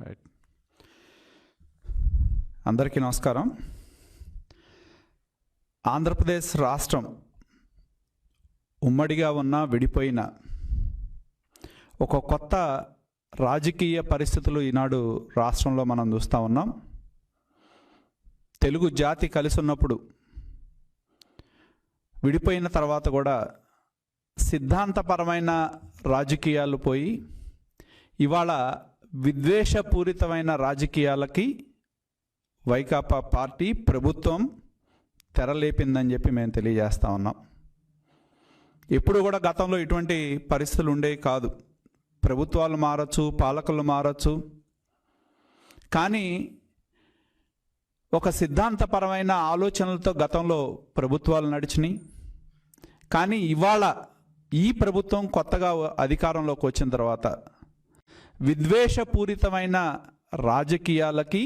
Right. అందరికీ నమస్కారం. ఆంధ్రప్రదేశ్ రాష్ట్రం ఉమ్మడిగా ఉన్న విడిపోయిన ఒక కొత్త రాజకీయ పరిస్థితులు ఈనాడు రాష్ట్రంలో మనం చూస్తూ ఉన్నాం. తెలుగు జాతి కలిసి ఉన్నప్పుడు విడిపోయిన తర్వాత కూడా సిద్ధాంతపరమైన రాజకీయాలు పోయి ఇవాళ విద్వేషపూరితమైన రాజకీయాలకి వైకాపా పార్టీ ప్రభుత్వం తెరలేపిందని చెప్పి మేము తెలియజేస్తూ ఉన్నాం. ఎప్పుడు కూడా గతంలో ఇటువంటి పరిస్థితులు ఉండేవి కాదు. ప్రభుత్వాలు మారచ్చు, పాలకులు మారచ్చు, కానీ ఒక సిద్ధాంతపరమైన ఆలోచనలతో గతంలో ప్రభుత్వాలు నడిచినాయి. కానీ ఇవాళ ఈ ప్రభుత్వం కొత్తగా అధికారంలోకి వచ్చిన తర్వాత విద్వేషపూరితమైన రాజకీయాలకి,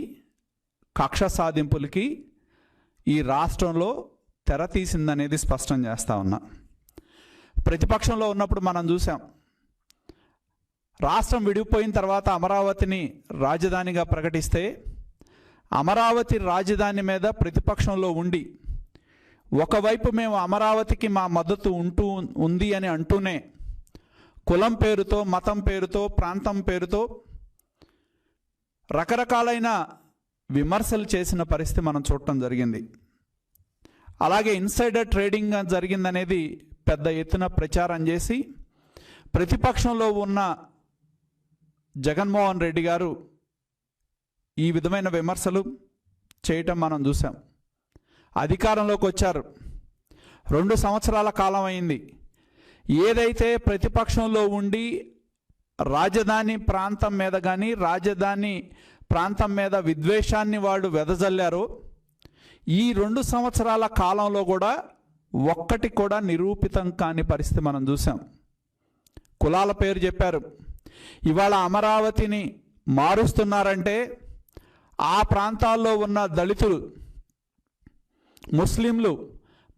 కక్ష సాధింపులకి ఈ రాష్ట్రంలో తెర తీసిందనేది స్పష్టం చేస్తూ ఉన్నా. ప్రతిపక్షంలో ఉన్నప్పుడు మనం చూసాం, రాష్ట్రం విడిపోయిన తర్వాత అమరావతిని రాజధానిగా ప్రకటిస్తే అమరావతి రాజధాని మీద ప్రతిపక్షంలో ఉండి ఒకవైపు మేము అమరావతికి మా మద్దతు ఉంది అని అంటూనే కులం పేరుతో, మతం పేరుతో, ప్రాంతం పేరుతో రకరకాలైన విమర్శలు చేసిన పరిస్థితి మనం చూడటం జరిగింది. అలాగే ఇన్సైడర్ ట్రేడింగ్ జరిగిందనేది పెద్ద ఎత్తున ప్రచారం చేసి ప్రతిపక్షంలో ఉన్న జగన్మోహన్ రెడ్డి గారు ఈ విధమైన విమర్శలు చేయటం మనం చూసాం. అధికారంలోకి వచ్చారు, 2 సంవత్సరాల కాలం అయింది. ఏదైతే ప్రతిపక్షంలో ఉండి రాజధాని ప్రాంతం మీద కానీ, రాజధాని ప్రాంతం మీద విద్వేషాన్ని వాళ్ళు వెదజల్లారో ఈ 2 సంవత్సరాల కాలంలో కూడా ఒక్కటి కూడా నిరూపితం కాని పరిస్థితి మనం చూసాం. కులాల పేరు చెప్పారు. ఇవాళ అమరావతిని మారుస్తున్నారంటే ఆ ప్రాంతాల్లో ఉన్న దళితులు, ముస్లింలు,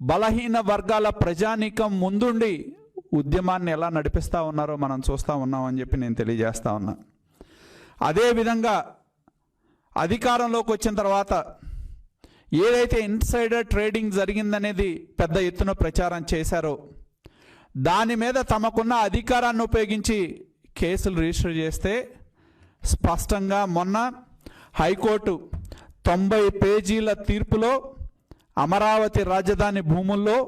బలహీన వర్గాల ప్రజానీకం ముందుండి ఉద్యమాన్ని ఎలా నడిపిస్తూ ఉన్నారో మనం చూస్తూ ఉన్నామని చెప్పి నేను తెలియజేస్తా ఉన్నా. అదేవిధంగా అధికారంలోకి వచ్చిన తర్వాత ఏదైతే ఇన్సైడర్ ట్రేడింగ్ జరిగిందనేది పెద్ద ఎత్తున ప్రచారం చేశారో దాని మీద తమకున్న అధికారాన్ని ఉపయోగించి కేసులు రిజిస్టర్ చేస్తే స్పష్టంగా మొన్న హైకోర్టు 90 పేజీల తీర్పులో అమరావతి రాజధాని భూముల్లో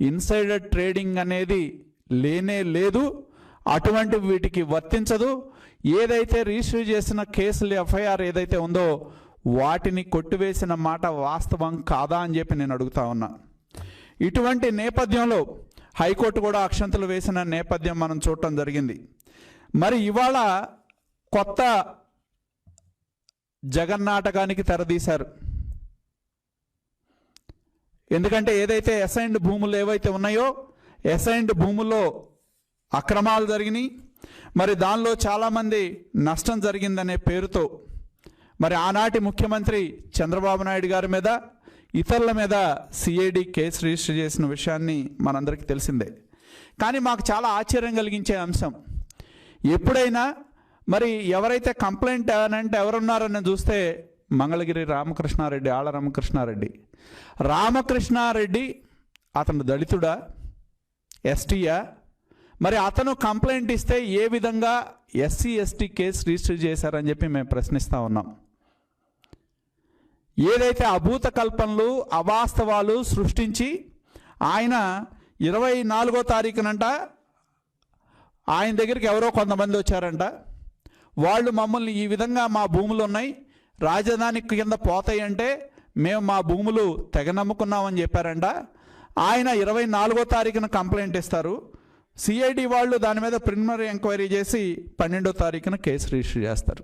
ఇన్సైడర్ ట్రేడింగ్ అనేది లేనే లేదు, అటువంటి వీటికి వర్తించదు, ఏదైతే రిజిస్టర్ చేసిన కేసులు ఎఫ్ఐఆర్ ఏదైతే ఉందో వాటిని కొట్టివేసిన మాట వాస్తవం కాదా అని చెప్పి నేను అడుగుతా ఉన్నా. ఇటువంటి నేపథ్యంలో హైకోర్టు కూడా అక్షంతలు వేసిన నేపథ్యం మనం చూడటం జరిగింది. మరి ఇవాళ కొత్త జగన్నాటకానికి తెరదీశారు. ఎందుకంటే ఏదైతే అసైన్డ్ భూములు ఏవైతే ఉన్నాయో అసైన్డ్ భూముల్లో అక్రమాలు జరిగినాయి, మరి దానిలో చాలామంది నష్టం జరిగిందనే పేరుతో మరి ఆనాటి ముఖ్యమంత్రి చంద్రబాబు నాయుడు గారి మీద, ఇతరుల మీద సిఐడి కేసు రిజిస్టర్ చేసిన విషయాన్ని మనందరికీ తెలిసిందే. కానీ మాకు చాలా ఆశ్చర్యం కలిగించే అంశం, ఎప్పుడైనా మరి ఎవరైతే కంప్లైంట్ అంటే ఎవరున్నారని చూస్తే మంగళగిరి రామకృష్ణారెడ్డి, ఆళ్ళ రామకృష్ణారెడ్డి అతను దళితుడా, ఎస్టీయా? మరి అతను కంప్లైంట్ ఇస్తే ఏ విధంగా ఎస్సీ ఎస్టీ కేసు రిజిస్టర్ చేశారని చెప్పి మేము ప్రశ్నిస్తూ ఉన్నాం. ఏదైతే అభూత కల్పనలు, అవాస్తవాలు సృష్టించి ఆయన 24వ తారీఖునంట ఆయన దగ్గరికి ఎవరో కొంతమంది వచ్చారంట. వాళ్ళు మమ్మల్ని ఈ విధంగా మా భూములు ఉన్నాయి, రాజధాని కింద పోతాయి అంటే మేము మా భూములు తెగ నమ్ముకున్నామని చెప్పారంట. ఆయన 24వ తారీఖున కంప్లైంట్ ఇస్తారు, సిఐడి వాళ్ళు దాని మీద ప్రిలిమినరీ ఎంక్వైరీ చేసి 12వ తారీఖున కేసు రిజిస్టర్ చేస్తారు.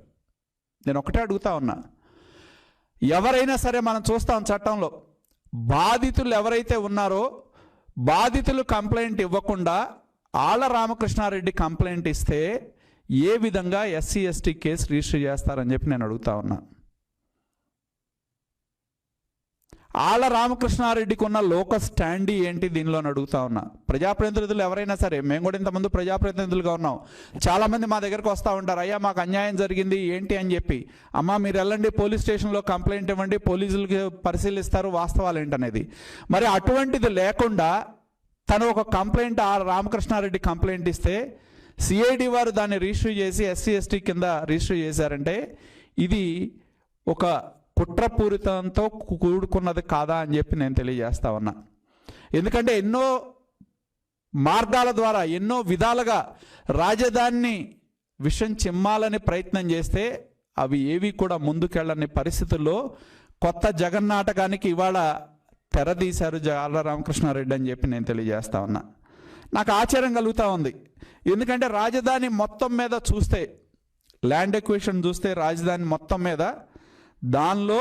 నేను ఒకటే అడుగుతా ఉన్నా, ఎవరైనా సరే మనం చూస్తాం చట్టంలో బాధితులు ఎవరైతే ఉన్నారో బాధితులు కంప్లైంట్ ఇవ్వకుండా ఆళ్ళ రామకృష్ణారెడ్డి కంప్లైంట్ ఇస్తే ఏ విధంగా ఎస్సీ ఎస్టీ కేసు రిజిస్టర్ చేస్తారని చెప్పి నేను అడుగుతా ఉన్నా. ఆళ్ళ రామకృష్ణారెడ్డికి ఉన్న లోకల్ స్టాండీ ఏంటి దీనిలో అడుగుతా ఉన్నా. ప్రజాప్రతినిధులు ఎవరైనా సరే, మేము కూడా ఇంతకుముందు ప్రజాప్రతినిధులుగా ఉన్నాం, చాలామంది మా దగ్గరకు వస్తూ ఉంటారు, అయ్యా మాకు అన్యాయం జరిగింది ఏంటి అని చెప్పి. అమ్మ మీరు వెళ్ళండి పోలీస్ స్టేషన్లో కంప్లైంట్ ఇవ్వండి, పోలీసులకి పరిశీలిస్తారు వాస్తవాలు ఏంటనేది. మరి అటువంటిది లేకుండా తను ఒక కంప్లైంట్ ఆ రామకృష్ణారెడ్డి కంప్లైంట్ ఇస్తే సిఐడి వారు దాన్ని రిజిస్టర్ చేసి ఎస్సీ ఎస్టీ కింద రిజిస్టర్ చేశారంటే ఇది ఒక కుట్రపూరితంతో కూడుకున్నది కాదా అని చెప్పి నేను తెలియజేస్తా ఉన్నా. ఎందుకంటే ఎన్నో మార్గాల ద్వారా ఎన్నో విధాలుగా రాజధానిని విషం చిమ్మాలని ప్రయత్నం చేస్తే అవి ఏవి కూడా ముందుకెళ్ళని పరిస్థితుల్లో కొత్త జగన్నాటకానికి ఇవాళ తెరదీశారు ఆళ్ళ రామకృష్ణారెడ్డి అని చెప్పి నేను తెలియజేస్తా ఉన్నా. నాకు ఆశ్చర్యం కలుగుతూ ఉంది. ఎందుకంటే రాజధాని మొత్తం మీద చూస్తే, ల్యాండ్ ఎక్విజిషన్ చూస్తే రాజధాని మొత్తం మీద దానిలో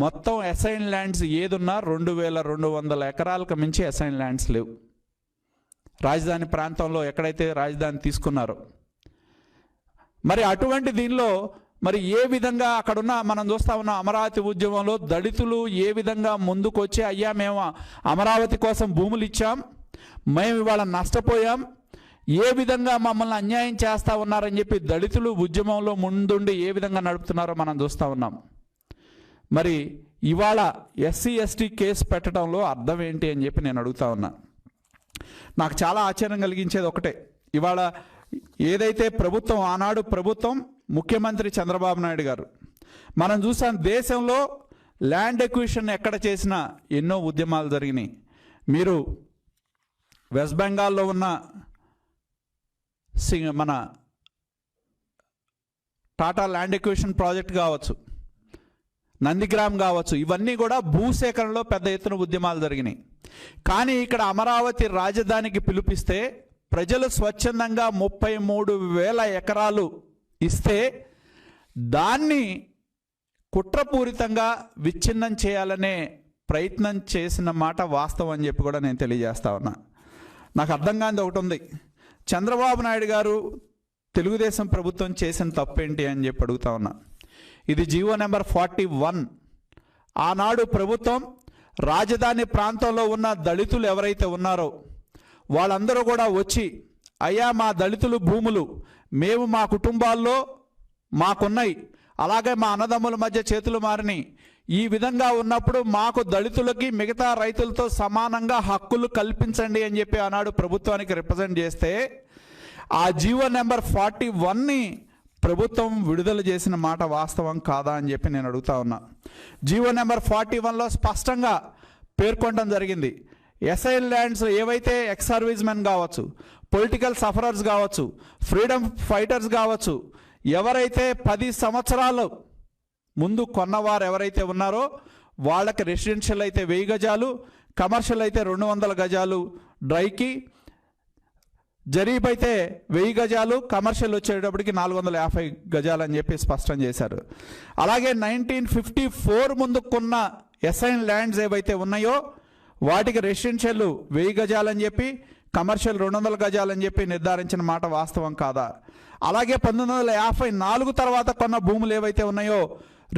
మొత్తం అసైన్ ల్యాండ్స్ ఏదున్నా 2200 ఎకరాలకు మించి అసైన్ ల్యాండ్స్ లేవు రాజధాని ప్రాంతంలో ఎక్కడైతే రాజధాని తీసుకున్నారో. మరి అటువంటి దీనిలో మరి ఏ విధంగా అక్కడున్న మనం చూస్తా ఉన్న అమరావతి ఉద్యమంలో దళితులు ఏ విధంగా ముందుకు వచ్చి అయ్యా మేము అమరావతి కోసం భూములు ఇచ్చాం, మేము ఇవాళ నష్టపోయాం, ఏ విధంగా మమ్మల్ని అన్యాయం చేస్తూ ఉన్నారని చెప్పి దళితులు ఉద్యమంలో ముందుండి ఏ విధంగా నడుపుతున్నారో మనం చూస్తూ ఉన్నాం. మరి ఇవాళ ఎస్సీ ఎస్టీ కేసు పెట్టడంలో అర్థం ఏంటి అని చెప్పి నేను అడుగుతా ఉన్నా. నాకు చాలా ఆశ్చర్యం కలిగించేది ఒకటే, ఇవాళ ఏదైతే ప్రభుత్వం ఆనాడు ప్రభుత్వం ముఖ్యమంత్రి చంద్రబాబు నాయుడు గారు మనం చూసాం దేశంలో ల్యాండ్ ఎక్విజిషన్ ఎక్కడ చేసినా ఎన్నో ఉద్యమాలు జరిగినాయి. మీరు వెస్ట్ బెంగాల్లో ఉన్న మన టాటా ల్యాండ్ ఎక్విజిషన్ ప్రాజెక్ట్ కావచ్చు, నందిగ్రామ్ కావచ్చు, ఇవన్నీ కూడా భూసేకరణలో పెద్ద ఎత్తున ఉద్యమాలు జరిగినాయి. కానీ ఇక్కడ అమరావతి రాజధానికి పిలుపిస్తే ప్రజలు స్వచ్ఛందంగా 33,000 ఎకరాలు ఇస్తే దాన్ని కుట్రపూరితంగా విచ్ఛిన్నం చేయాలనే ప్రయత్నం చేసిన మాట వాస్తవం అని చెప్పి కూడా నేను తెలియజేస్తా ఉన్నా. నాకు అర్థం కానిది ఒకటి ఉంది, చంద్రబాబు నాయుడు గారు తెలుగుదేశం ప్రభుత్వం చేసిన తప్పేంటి అని చెప్పి అడుగుతా ఉన్నా. ఇది జీవో నెంబర్ 41. ఆనాడు ప్రభుత్వం రాజధాని ప్రాంతంలో ఉన్న దళితులు ఎవరైతే ఉన్నారో వాళ్ళందరూ కూడా వచ్చి అయ్యా మా దళితులు భూములు మేము మా కుటుంబాల్లో మాకున్నాయి, అలాగే మా అన్నదమ్ముల మధ్య చేతులు మారిని, ఈ విధంగా ఉన్నప్పుడు మాకు దళితులకి మిగతా రైతులతో సమానంగా హక్కులు కల్పించండి అని చెప్పి ఆనాడు ప్రభుత్వానికి రిప్రజెంట్ చేస్తే ఆ జీవో నెంబర్ 41ని ప్రభుత్వం విడుదల చేసిన మాట వాస్తవం కాదా అని చెప్పి నేను అడుగుతా ఉన్నా. జీవో నెంబర్ 41లో స్పష్టంగా పేర్కొనడం జరిగింది, ఎస్ఐల్ ల్యాండ్స్ ఏవైతే ఎక్స్ సర్వీస్ మెన్ కావచ్చు, పొలిటికల్ సఫరర్స్ కావచ్చు, ఫ్రీడమ్ ఫైటర్స్ కావచ్చు, ఎవరైతే 10 సంవత్సరాలు ముందు కొన్నవారు ఎవరైతే ఉన్నారో వాళ్ళకి రెసిడెన్షియల్ అయితే 1000 గజాలు, కమర్షియల్ అయితే 200 గజాలు డ్రైకి, జరీబ్ అయితే 1000 గజాలు, కమర్షియల్ వచ్చేటప్పటికి 450 గజాలు అని చెప్పి స్పష్టం చేశారు. అలాగే 1954 ముందు కొన్న అసైన్ ల్యాండ్స్ ఏవైతే ఉన్నాయో వాటికి రెసిడెన్షియల్ 1000 గజాలని చెప్పి, కమర్షియల్ 200 గజాలని చెప్పి నిర్ధారించిన మాట వాస్తవం కాదా? అలాగే 1954 తర్వాత కొన్న భూములు ఏవైతే ఉన్నాయో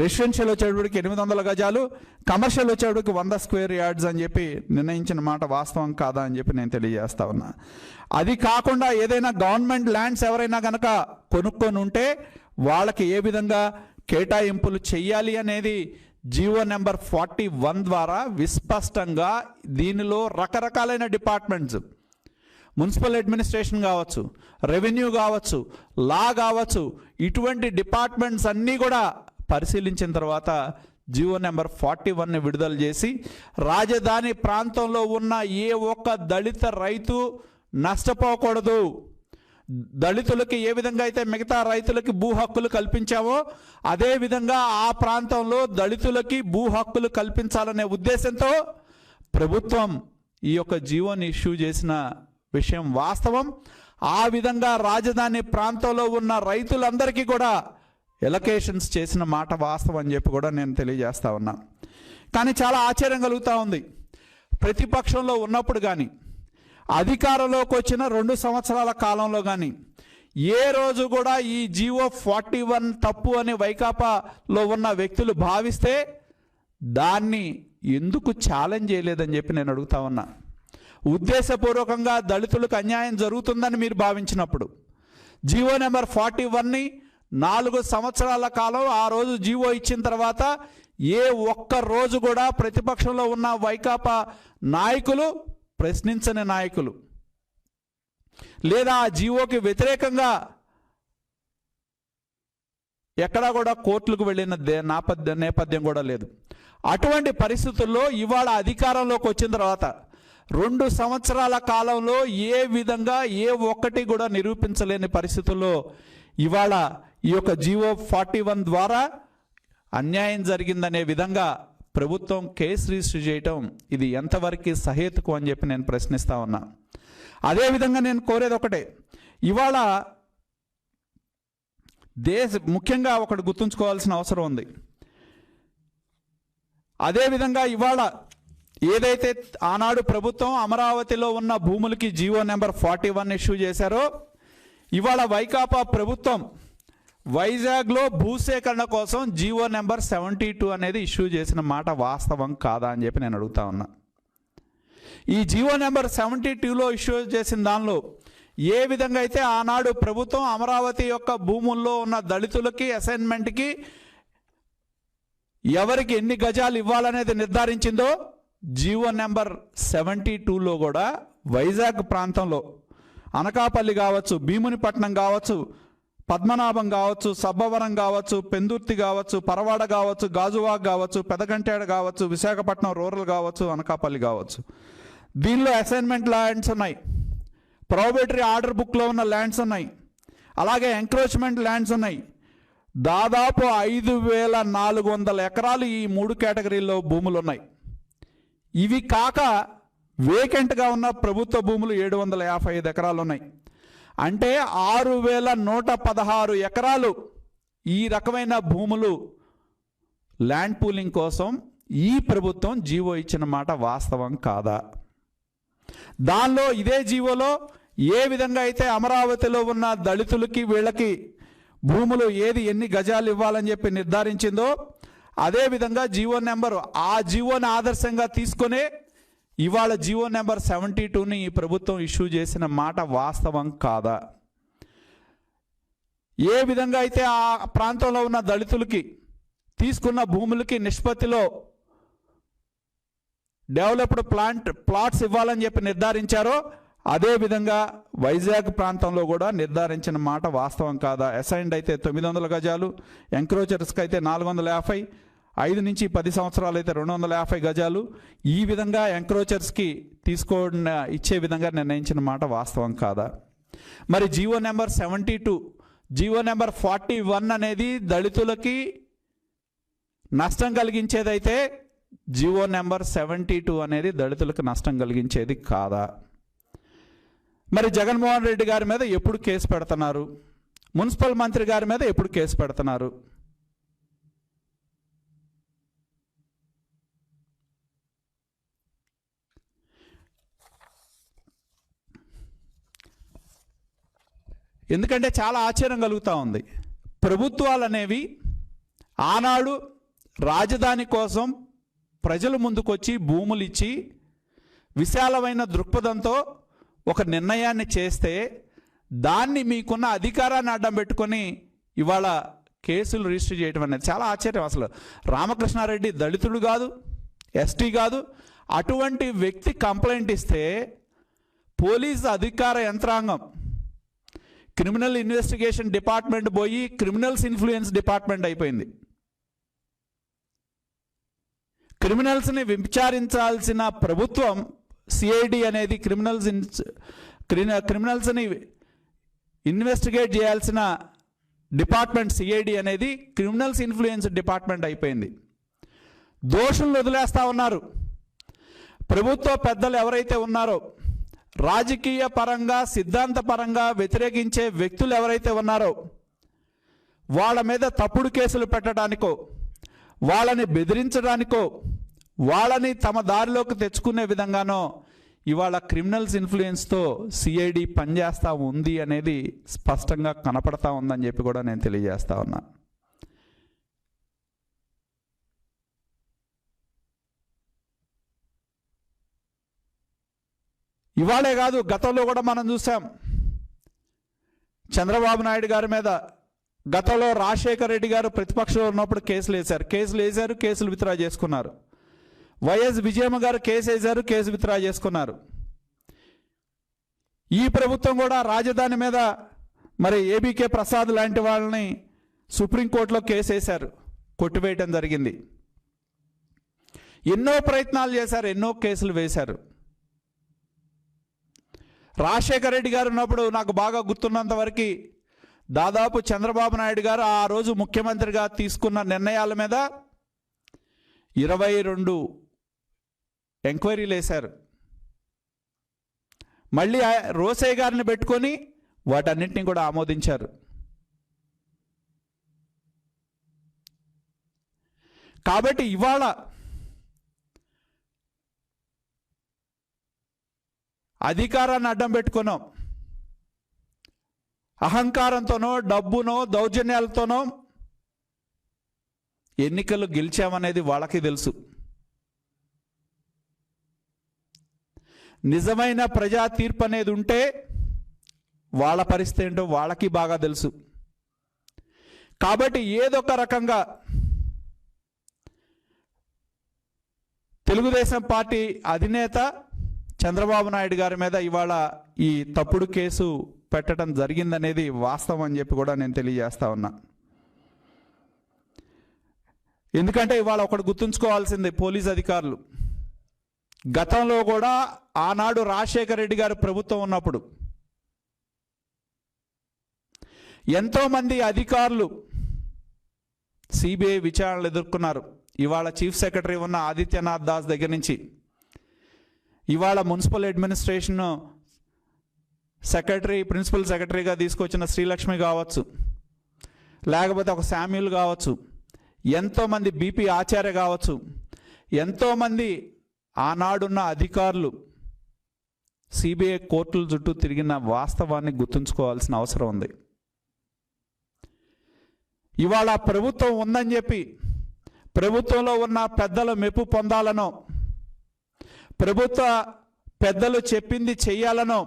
రెసిడెన్షియల్ వచ్చేటప్పటికి 800 గజాలు, కమర్షియల్ వచ్చేటప్పటికి 100 స్క్వేర్ యార్డ్స్ అని చెప్పి నిర్ణయించిన మాట వాస్తవం కాదా అని చెప్పి నేను తెలియజేస్తా ఉన్నా. అది కాకుండా ఏదైనా గవర్నమెంట్ ల్యాండ్స్ ఎవరైనా కనుక కొనుక్కొని ఉంటే వాళ్ళకి ఏ విధంగా కేటాయింపులు చెయ్యాలి అనేది జీవో నెంబర్ 41 ద్వారా విస్పష్టంగా దీనిలో రకరకాలైన డిపార్ట్మెంట్స్, మున్సిపల్ అడ్మినిస్ట్రేషన్ కావచ్చు, రెవెన్యూ కావచ్చు, లా కావచ్చు, ఇటువంటి డిపార్ట్మెంట్స్ అన్నీ కూడా పరిశీలించిన తర్వాత జీవో నెంబర్ 41ని విడుదల చేసి రాజధాని ప్రాంతంలో ఉన్న ఏ ఒక్క దళిత రైతు నష్టపోకూడదు, దళితులకి ఏ విధంగా అయితే మిగతా రైతులకి భూ హక్కులు కల్పించామో అదేవిధంగా ఆ ప్రాంతంలో దళితులకి భూ హక్కులు కల్పించాలనే ఉద్దేశంతో ప్రభుత్వం ఈ యొక్క జీవోని ఇష్యూ చేసిన విషయం వాస్తవం. ఆ విధంగా రాజధాని ప్రాంతంలో ఉన్న రైతులందరికీ కూడా ఎలకేషన్స్ చేసిన మాట వాస్తవం అని చెప్పి కూడా నేను తెలియజేస్తా ఉన్నా. కానీ చాలా ఆశ్చర్యం కలుగుతూ ఉంది, ప్రతిపక్షంలో ఉన్నప్పుడు కానీ అధికారంలోకి వచ్చిన 2 సంవత్సరాల కాలంలో కానీ ఏ రోజు కూడా ఈ జీవో 41 తప్పు అని వైకాపాలో ఉన్న వ్యక్తులు భావిస్తే దాన్ని ఎందుకు ఛాలెంజ్ చేయలేదని చెప్పి నేను అడుగుతా ఉన్నా. ఉద్దేశపూర్వకంగా దళితులకు అన్యాయం జరుగుతుందని మీరు భావించినప్పుడు జీవో నెంబర్ 41ని 4 సంవత్సరాల కాలం ఆ రోజు జీవో ఇచ్చిన తర్వాత ఏ ఒక్క రోజు కూడా ప్రతిపక్షంలో ఉన్న వైకాపా నాయకులు, ప్రశ్నించని నాయకులు, లేదా ఆ జీవోకి వ్యతిరేకంగా ఎక్కడా కూడా కోర్టులకు వెళ్ళిన నేపథ్యం కూడా లేదు. అటువంటి పరిస్థితుల్లో ఇవాళ అధికారంలోకి వచ్చిన తర్వాత 2 సంవత్సరాల కాలంలో ఏ విధంగా ఏ ఒక్కటి కూడా నిరూపించలేని పరిస్థితుల్లో ఇవాళ ఈ యొక్క జీవో 41 ద్వారా అన్యాయం జరిగిందనే విధంగా ప్రభుత్వం కేసు రిజిస్టర్ చేయటం ఇది ఎంతవరకు సహేతుకు అని చెప్పి నేను ప్రశ్నిస్తా ఉన్నా. అదేవిధంగా నేను కోరేది ఒకటే, ఇవాళ ముఖ్యంగా ఒకటి గుర్తుంచుకోవాల్సిన అవసరం ఉంది. అదేవిధంగా ఇవాళ ఏదైతే ఆనాడు ప్రభుత్వం అమరావతిలో ఉన్న భూములకి జీవో నెంబర్ 41 ఇష్యూ చేశారో, ఇవాళ వైకాపా ప్రభుత్వం వైజాగ్లో భూసేకరణ కోసం జీవో నెంబర్ 72 అనేది ఇష్యూ చేసిన మాట వాస్తవం కాదా అని చెప్పి నేను అడుగుతా ఉన్నా. ఈ జీవో నెంబర్ 72లో ఇష్యూ చేసిన దానిలో ఏ విధంగా అయితే ఆనాడు ప్రభుత్వం అమరావతి యొక్క భూముల్లో ఉన్న దళితులకి అసైన్మెంట్కి ఎవరికి ఎన్ని గజాలు ఇవ్వాలనేది నిర్ధారించిందో, జీవో నెంబర్ 72లో కూడా వైజాగ్ ప్రాంతంలో అనకాపల్లి కావచ్చు, భీమునిపట్నం కావచ్చు, పద్మనాభం కావచ్చు, సబ్బవరం కావచ్చు, పెందుర్తి కావచ్చు, పరవాడ కావచ్చు, గాజువాక్ కావచ్చు, పెదగంటేడ కావచ్చు, విశాఖపట్నం రూరల్ కావచ్చు, అనకాపల్లి కావచ్చు, దీనిలో అసైన్మెంట్ ల్యాండ్స్ ఉన్నాయి, ప్రొబేటరీ ఆర్డర్ బుక్లో ఉన్న ల్యాండ్స్ ఉన్నాయి, అలాగే ఎంక్రోచ్మెంట్ ల్యాండ్స్ ఉన్నాయి. దాదాపు 5400 ఎకరాలు ఈ 3 కేటగిరీల్లో భూములు ఉన్నాయి. ఇవి కాక వేకెంట్గా ఉన్న ప్రభుత్వ భూములు 755 ఎకరాలు ఉన్నాయి. అంటే 6116 ఎకరాలు ఈ రకమైన భూములు ల్యాండ్ పూలింగ్ కోసం ఈ ప్రభుత్వం జీవో ఇచ్చిన మాట వాస్తవం కాదా? దానిలో ఇదే జీవోలో ఏ విధంగా అయితే అమరావతిలో ఉన్న దళితులకి వీళ్ళకి భూములు ఏది ఎన్ని గజాలు ఇవ్వాలని చెప్పి నిర్ధారించిందో, అదేవిధంగా జీవో నెంబరు ఆ జీవోని ఆదర్శంగా తీసుకునే ఇవాళ జీవో నెంబర్ 72ని ఈ ప్రభుత్వం ఇష్యూ చేసిన మాట వాస్తవం కాదా? ఏ విధంగా అయితే ఆ ప్రాంతంలో ఉన్న దళితులకి తీసుకున్న భూములకి నిష్పత్తిలో డెవలప్డ్ ప్లాట్స్ ఇవ్వాలని చెప్పి నిర్ధారించారో, అదేవిధంగా వైజాగ్ ప్రాంతంలో కూడా నిర్ధారించిన మాట వాస్తవం కాదా? అసైన్డ్ అయితే 900 గజాలు, ఎంక్రోచర్స్కి అయితే 450, 5 నుంచి 10 సంవత్సరాలు అయితే 250 గజాలు, ఈ విధంగా ఎంక్రోచర్స్కి ఇచ్చే విధంగా నిర్ణయించిన మాట వాస్తవం కాదా? మరి జీవో నెంబర్ 72, జీవో నెంబర్ 41 అనేది దళితులకి నష్టం కలిగించేదైతే జీవో నెంబర్ 72 అనేది దళితులకు నష్టం కలిగించేది కాదా? మరి జగన్మోహన్ రెడ్డి గారి మీద ఎప్పుడు కేసు పెడుతున్నారు? మున్సిపల్ మంత్రి గారి మీద ఎప్పుడు కేసు పెడుతున్నారు? ఎందుకంటే చాలా ఆశ్చర్యం కలుగుతూ ఉంది. ప్రభుత్వాలు అనేవి ఆనాడు రాజధాని కోసం ప్రజల ముందుకొచ్చి భూములు ఇచ్చి విశాలమైన దృక్పథంతో ఒక నిర్ణయాన్ని చేస్తే దాన్ని మీకున్న అధికారాన్ని అడ్డం పెట్టుకొని ఇవాళ కేసులు రిజిస్టర్ చేయడం అనేది చాలా ఆశ్చర్యం. అసలు రామకృష్ణారెడ్డి దళితుడు కాదు, ఎస్టీ కాదు, అటువంటి వ్యక్తి కంప్లైంట్ ఇస్తే పోలీసు అధికార యంత్రాంగం క్రిమినల్ ఇన్వెస్టిగేషన్ డిపార్ట్మెంట్ పోయి క్రిమినల్స్ ఇన్ఫ్లుయెన్స్ డిపార్ట్మెంట్ అయిపోయింది. క్రిమినల్స్ని విచారించాల్సిన ప్రభుత్వం సిఐడి అనేది క్రిమినల్స్ని ఇన్వెస్టిగేట్ చేయాల్సిన డిపార్ట్మెంట్ సిఐడి అనేది క్రిమినల్స్ ఇన్ఫ్లుయెన్స్ డిపార్ట్మెంట్ అయిపోయింది. దోషులను వదిలేస్తూ ఉన్నారు. ప్రభుత్వ పెద్దలు ఎవరైతే ఉన్నారో, రాజకీయ పరంగా సిద్ధాంతపరంగా వ్యతిరేకించే వ్యక్తులు ఎవరైతే ఉన్నారో వాళ్ళ మీద తప్పుడు కేసులు పెట్టడానికో, వాళ్ళని బెదిరించడానికో, వాళ్ళని తమ దారిలోకి తెచ్చుకునే విధంగానో ఇవాళ క్రిమినల్స్ ఇన్ఫ్లుయెన్స్తో సిఐడి పనిచేస్తూ ఉంది అనేది స్పష్టంగా కనపడతా ఉందని చెప్పి కూడా నేను తెలియజేస్తా ఉన్నా. ఇవాళే కాదు, గతంలో కూడా మనం చూసాం. చంద్రబాబు నాయుడు గారి మీద గతంలో రాజశేఖర రెడ్డి గారు ప్రతిపక్షంలో ఉన్నప్పుడు కేసులు వేశారు, కేసులు విత్డ్రా చేసుకున్నారు. వైఎస్ విజయమ్మ గారు కేసు వేశారు, కేసు విత్డ్రా చేసుకున్నారు. ఈ ప్రభుత్వం కూడా రాజధాని మీద మరి ఏబీకే ప్రసాద్ లాంటి వాళ్ళని సుప్రీంకోర్టులో కేసు వేశారు, కొట్టివేయటం జరిగింది. ఎన్నో ప్రయత్నాలు చేశారు, ఎన్నో కేసులు వేశారు. రాజశేఖర రెడ్డి గారు ఉన్నప్పుడు నాకు బాగా గుర్తున్నంత వరకు దాదాపు చంద్రబాబు నాయుడు గారు ఆ రోజు ముఖ్యమంత్రిగా తీసుకున్న నిర్ణయాల మీద 22 ఎంక్వైరీలు వేశారు. మళ్ళీ రోసయ్య గారిని పెట్టుకొని వాటన్నింటినీ కూడా ఆమోదించారు. కాబట్టి ఇవాళ అధికారాన్ని అడ్డం పెట్టుకున్నాం, అహంకారంతోనో డబ్బునో దౌర్జన్యాలతోనో ఎన్నికలు గెలిచామనేది వాళ్ళకి తెలుసు. నిజమైన ప్రజా తీర్పు అనేది ఉంటే వాళ్ళ పరిస్థితి ఏంటో వాళ్ళకి బాగా తెలుసు. కాబట్టి ఏదొక రకంగా తెలుగుదేశం పార్టీ అధినేత చంద్రబాబు నాయుడు గారి మీద ఇవాళ ఈ తప్పుడు కేసు పెట్టడం జరిగిందనేది వాస్తవం అని చెప్పి కూడా నేను తెలియజేస్తా ఉన్నా. ఎందుకంటే ఇవాళ ఒకటి గుర్తుంచుకోవాల్సింది, పోలీస్ అధికారులు గతంలో కూడా ఆనాడు రాజశేఖర రెడ్డి గారు ప్రభుత్వం ఉన్నప్పుడు ఎంతోమంది అధికారులు సిబిఐ విచారణలు ఎదుర్కొన్నారు. ఇవాళ చీఫ్ సెక్రటరీ ఉన్న ఆదిత్యనాథ్ దాస్ దగ్గర నుంచి, ఇవాళ మున్సిపల్ అడ్మినిస్ట్రేషన్ సెక్రటరీ, ప్రిన్సిపల్ సెక్రటరీగా తీసుకొచ్చిన శ్రీలక్ష్మి కావచ్చు, లేకపోతే ఒక శామ్యుల్ కావచ్చు, ఎంతోమంది బీపీ ఆచార్య కావచ్చు, ఎంతోమంది ఆనాడున్న అధికారులు సిబిఐ కోర్టుల చుట్టూ తిరిగిన వాస్తవాన్ని గుర్తుంచుకోవాల్సిన అవసరం ఉంది. ఇవాళ ప్రభుత్వం ఉందని చెప్పి ప్రభుత్వంలో ఉన్న పెద్దల మెప్పు పొందాలనో, ప్రభుత్వ పెద్దలు చెప్పింది చెయ్యాలనో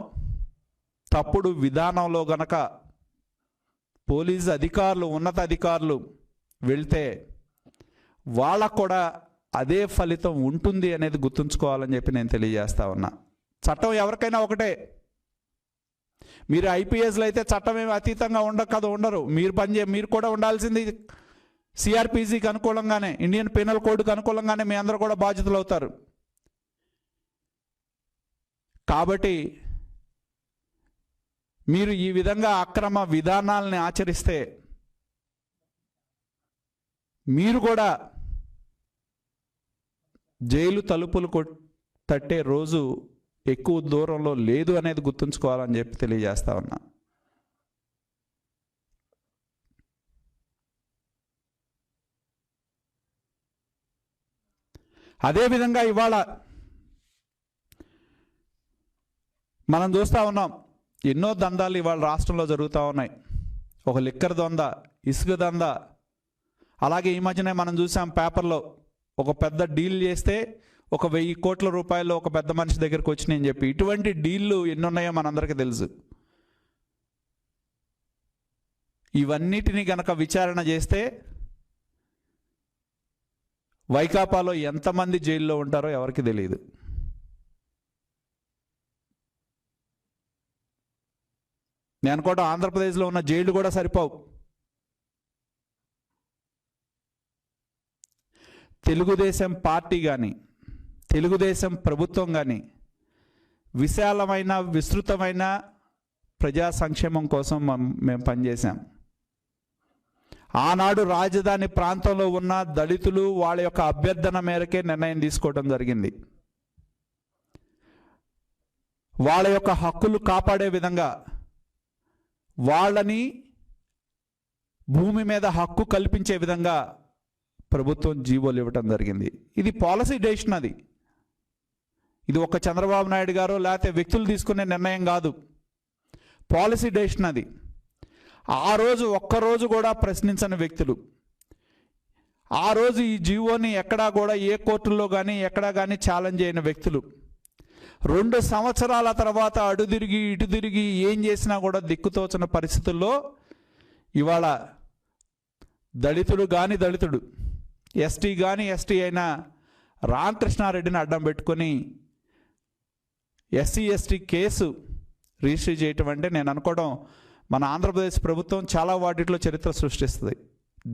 తప్పుడు విధానంలో గనక పోలీసు అధికారులు, ఉన్నత అధికారులు వెళ్తే వాళ్ళకు కూడా అదే ఫలితం ఉంటుంది అనేది గుర్తుంచుకోవాలని చెప్పి నేను తెలియజేస్తా ఉన్నా. చట్టం ఎవరికైనా ఒకటే. మీరు ఐపీఎస్లు అయితే చట్టం ఏమి అతీతంగా ఉండరు. మీరు కూడా ఉండాల్సింది సిఆర్పిసికి అనుకూలంగానే, ఇండియన్ పీనల్ కోడ్కి అనుకూలంగానే మీ అందరూ కూడా బాధ్యతలు అవుతారు. కాబట్టి మీరు ఈ విధంగా అక్రమ విధానాలని ఆచరిస్తే మీరు కూడా జైలు తలుపులు తట్టే రోజు ఎక్కువ దూరంలో లేదు అనేది గుర్తుంచుకోవాలని చెప్పి తెలియజేస్తా ఉన్నా. అదేవిధంగా ఇవాళ మనం చూస్తూ ఉన్నాం, ఎన్నో దందాలు ఇవాళ రాష్ట్రంలో జరుగుతూ ఉన్నాయి. ఒక లిక్కర్ దంద, ఇసుక దంద, అలాగే ఈ మధ్యనే మనం చూసాం పేపర్లో ఒక పెద్ద డీల్ చేస్తే 1,000 కోట్ల రూపాయలు ఒక పెద్ద మనిషి దగ్గరికి వచ్చినాయని చెప్పి. ఇటువంటి డీళ్ళు ఎన్నున్నాయో మనందరికీ తెలుసు. ఇవన్నిటిని గనక విచారణ చేస్తే వైకాపాలో ఎంతమంది జైల్లో ఉంటారో ఎవరికి తెలియదు. నేను కూడా ఆంధ్రప్రదేశ్లో ఉన్న జైళ్ళు కూడా సరిపోవు. తెలుగుదేశం పార్టీ కానీ, తెలుగుదేశం ప్రభుత్వం కానీ విశాలమైన, విస్తృతమైన ప్రజా సంక్షేమం కోసం మేము పనిచేశాం. ఆనాడు రాజధాని ప్రాంతంలో ఉన్న దళితులు వాళ్ళ యొక్క అభ్యర్థన మేరకే నిర్ణయం తీసుకోవడం జరిగింది. వాళ్ళ యొక్క హక్కులు కాపాడే విధంగా, వాళ్ళని భూమి మీద హక్కు కల్పించే విధంగా ప్రభుత్వం జీవోలు ఇవ్వటం జరిగింది. ఇది పాలసీ డెసిషన్. ఇది ఒక చంద్రబాబు నాయుడు గారు లేకపోతే వ్యక్తులు తీసుకునే నిర్ణయం కాదు, పాలసీ డెసిషన్ అది. ఆ రోజు ఒక్కరోజు కూడా ప్రశ్నించని వ్యక్తులు, ఆ రోజు ఈ జీవోని ఎక్కడా కూడా ఏ కోర్టుల్లో కానీ ఎక్కడా కానీ ఛాలెంజ్ చేయని వ్యక్తులు, 2 సంవత్సరాల తర్వాత అటు తిరిగి ఇటు తిరిగి ఏం చేసినా కూడా దిక్కుతోచన పరిస్థితుల్లో ఇవాళ దళితుడు ఎస్టీ కానీ ఎస్టీ అయిన రామకృష్ణారెడ్డిని అడ్డం పెట్టుకొని ఎస్సీ ఎస్టీ కేసు రిజిస్టర్ చేయటం అంటే నేను అనుకోవడం మన ఆంధ్రప్రదేశ్ ప్రభుత్వం చాలా వాటిలో చరిత్ర సృష్టిస్తుంది.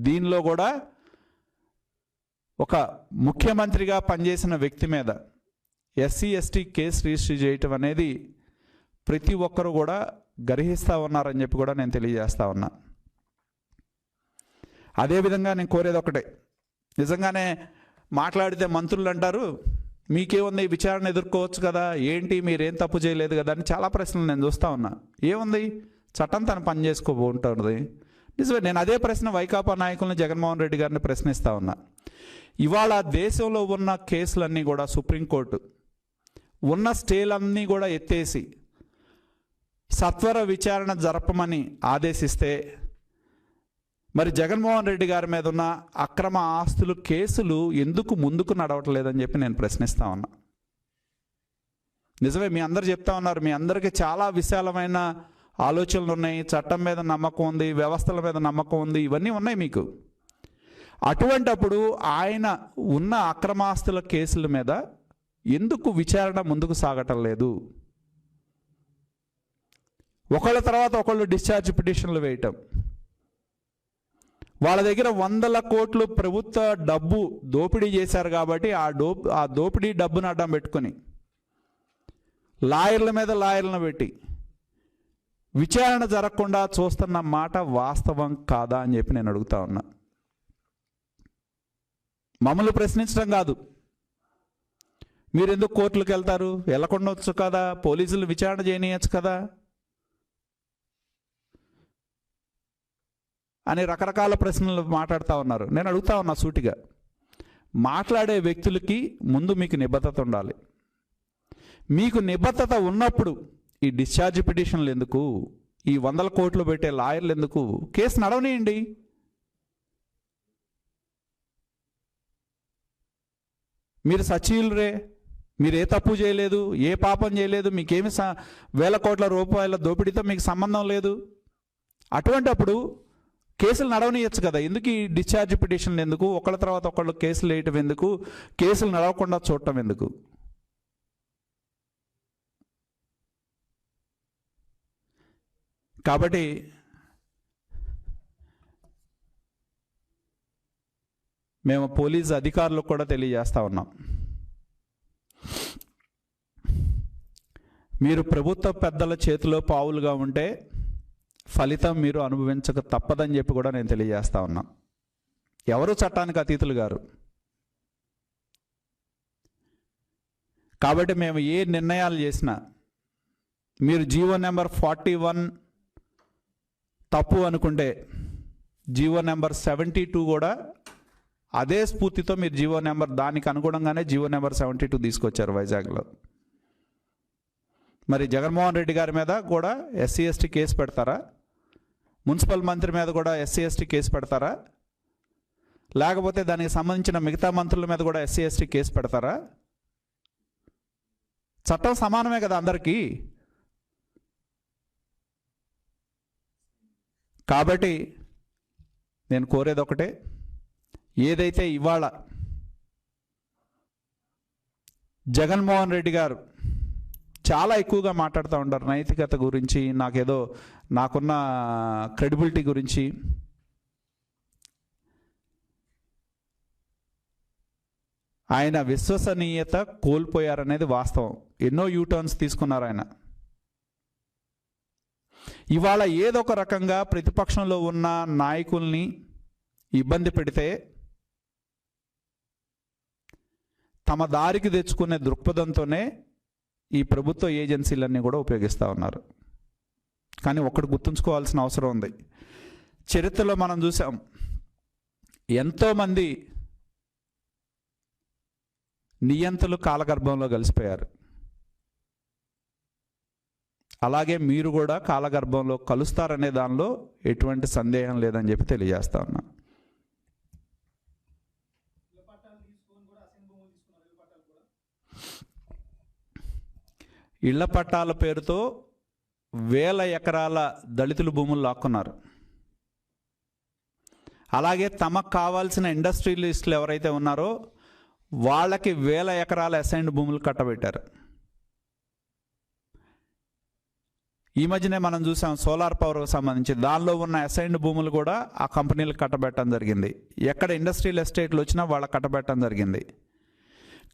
దీనిలో కూడా ఒక ముఖ్యమంత్రిగా పనిచేసిన వ్యక్తి మీద ఎస్సీ ఎస్టీ కేసు రిజిస్టర్ చేయటం అనేది ప్రతి ఒక్కరు కూడా గర్హిస్తూ ఉన్నారని చెప్పి కూడా నేను తెలియజేస్తా ఉన్నా. అదేవిధంగా నేను కోరేది ఒకటే, నిజంగానే మాట్లాడితే మంత్రులు అంటారు మీకేముంది విచారణ ఎదుర్కోవచ్చు కదా, ఏంటి మీరేం తప్పు చేయలేదు కదా అని చాలా ప్రశ్నలు నేను చూస్తూ ఉన్నా. ఏముంది, చట్టం తను పని చేసుకోబోంటుంది. నిజమే, నేను అదే ప్రశ్న వైకాపా నాయకులను జగన్మోహన్ రెడ్డి గారిని ప్రశ్నిస్తూ ఉన్నా. ఇవాళ దేశంలో ఉన్న కేసులన్నీ కూడా సుప్రీంకోర్టు ఉన్న స్టేలన్నీ కూడా ఎత్తేసి సత్వర విచారణ జరపమని ఆదేశిస్తే మరి జగన్మోహన్ రెడ్డి గారి మీద ఉన్న అక్రమ ఆస్తులు కేసులు ఎందుకు ముందుకు నడవట్లేదని చెప్పి నేను ప్రశ్నిస్తా ఉన్నా. నిజమే, మీ అందరు చెప్తా ఉన్నారు, మీ అందరికీ చాలా విశాలమైన ఆలోచనలు ఉన్నాయి, చట్టం మీద నమ్మకం ఉంది, వ్యవస్థల మీద నమ్మకం ఉంది, ఇవన్నీ ఉన్నాయి మీకు. అటువంటప్పుడు ఆయన ఉన్న అక్రమాస్తుల కేసుల మీద ఎందుకు విచారణ ముందుకు సాగటం లేదు? ఒకళ్ళ తర్వాత ఒకళ్ళు డిశ్చార్జ్ పిటిషన్లు వేయటం, వాళ్ళ దగ్గర 100 కోట్లు ప్రభుత్వ డబ్బు దోపిడీ చేశారు కాబట్టి ఆ దోపిడీ డబ్బును అడ్డం పెట్టుకొని లాయర్ల మీద లాయర్లను పెట్టి విచారణ జరగకుండా చూస్తున్న మాట వాస్తవం కాదా అని చెప్పి నేను అడుగుతా ఉన్నా. మమ్మల్ని ప్రశ్నించడం కాదు, మీరు ఎందుకు కోర్టులకు వెళ్తారు, వెళ్ళకుండా వచ్చు కదా, పోలీసులు విచారణ చేయనీయచ్చు కదా అని రకరకాల ప్రశ్నలు మాట్లాడుతూ ఉన్నారు. నేను అడుగుతా ఉన్నా సూటిగా, మాట్లాడే వ్యక్తులకి ముందు మీకు నిబద్ధత ఉండాలి. మీకు నిబద్ధత ఉన్నప్పుడు ఈ డిశ్చార్జ్ పిటిషన్లు ఎందుకు, ఈ 100 కోట్లు పెట్టే లాయర్లు ఎందుకు? కేసు నడవనియండి. మీరు సచీలురే, మీరు ఏ తప్పు చేయలేదు, ఏ పాపం చేయలేదు, మీకేమి 1000 కోట్ల రూపాయల దోపిడీతో మీకు సంబంధం లేదు. అటువంటప్పుడు కేసులు నడవనియచ్చు కదా. ఎందుకు ఈ డిశ్చార్జ్ పిటిషన్లు ఎందుకు, ఒకళ్ళ తర్వాత ఒకళ్ళు కేసులు వేయటం ఎందుకు, కేసులు నడవకుండా చూడటం ఎందుకు? కాబట్టి మేము పోలీస్ అధికారులకు కూడా తెలియజేస్తా ఉన్నాం, మీరు ప్రభుత్వ పెద్దల చేతిలో పావులుగా ఉంటే ఫలితం మీరు అనుభవించక తప్పదని చెప్పి కూడా నేను తెలియజేస్తా ఉన్నా. ఎవరు చట్టానికి అతీతులు గారు. కాబట్టి మేము ఏ నిర్ణయాలు చేసినా మీరు జీవో నెంబర్ 41 తప్పు అనుకుంటే జీవో నెంబర్ 72 కూడా అదే స్ఫూర్తితో మీరు జీవో నెంబర్ దానికి అనుగుణంగానే జీవో నెంబర్ 72 తీసుకొచ్చారు వైజాగ్లో. మరి జగన్మోహన్ రెడ్డి గారి మీద కూడా ఎస్సీ ఎస్టీ కేసు పెడతారా? మున్సిపల్ మంత్రి మీద కూడా ఎస్సీ ఎస్టీ కేసు పెడతారా? లేకపోతే దానికి సంబంధించిన మిగతా మంత్రుల మీద కూడా ఎస్సీ ఎస్టీ కేసు పెడతారా? చట్టం సమానమే కదా అందరికీ. కాబట్టి నేను కోరేది ఒకటే, ఏదైతే ఇవాళ జగన్మోహన్ రెడ్డి గారు చాలా ఎక్కువగా మాట్లాడుతూ ఉంటారు నైతికత గురించి, నాకున్న క్రెడిబిలిటీ గురించి. ఆయన విశ్వసనీయత కోల్పోయారనేది వాస్తవం. ఎన్నో యూటర్న్స్ తీసుకున్నారు ఆయన. ఇవాళ ఏదో ఒక రకంగా ప్రతిపక్షంలో ఉన్న నాయకుల్ని ఇబ్బంది పెడితే తమ దారికి తెచ్చుకునే దృక్పథంతోనే ఈ ప్రభుత్వ ఏజెన్సీలన్నీ కూడా ఉపయోగిస్తూ ఉన్నారు. కానీ ఒకటి గుర్తుంచుకోవాల్సిన అవసరం ఉంది. చరిత్రలో మనం చూసాం, ఎంతోమంది నియంతలు కాలగర్భంలో కలిసిపోయారు. అలాగే మీరు కూడా కాలగర్భంలో కలుస్తారనే దానిలో ఎటువంటి సందేహం లేదని చెప్పి తెలియజేస్తా ఉన్నా. ఇళ్ల పట్టాల పేరుతో వేల ఎకరాల దళితుల భూములు లాక్కున్నారు. అలాగే తమకు కావాల్సిన ఇండస్ట్రియలిస్టులు ఎవరైతే ఉన్నారో వాళ్ళకి వేల ఎకరాల అసైన్డ్ భూములు కట్టబెట్టారు. ఈ మధ్యనే మనం చూసాం సోలార్ పవర్కి సంబంధించి దానిలో ఉన్న అసైన్డ్ భూములు కూడా ఆ కంపెనీలకు కట్టబెట్టడం జరిగింది. ఎక్కడ ఇండస్ట్రియల్ ఎస్టేట్లు వచ్చినా వాళ్ళకి కట్టబెట్టడం జరిగింది.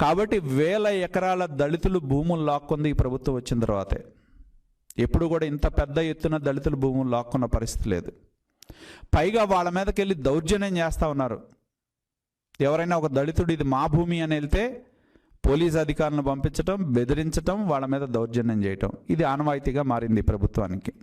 కాబట్టి వేల ఎకరాల దళితులు భూములు లాక్కుంది ఈ ప్రభుత్వం వచ్చిన తర్వాతే. ఎప్పుడు కూడా ఇంత పెద్ద ఎత్తున దళితుల భూములు లాక్కున్న పరిస్థితి లేదు. పైగా వాళ్ళ మీదకి వెళ్ళి దౌర్జన్యం చేస్తూ ఉన్నారు. ఎవరైనా ఒక దళితుడు ఇది మా భూమి అని వెళ్తే పోలీస్ అధికారులను పంపించటం, బెదిరించటం, వాళ్ళ మీద దౌర్జన్యం చేయటం, ఇది ఆనవాయితీగా మారింది ప్రభుత్వానికి.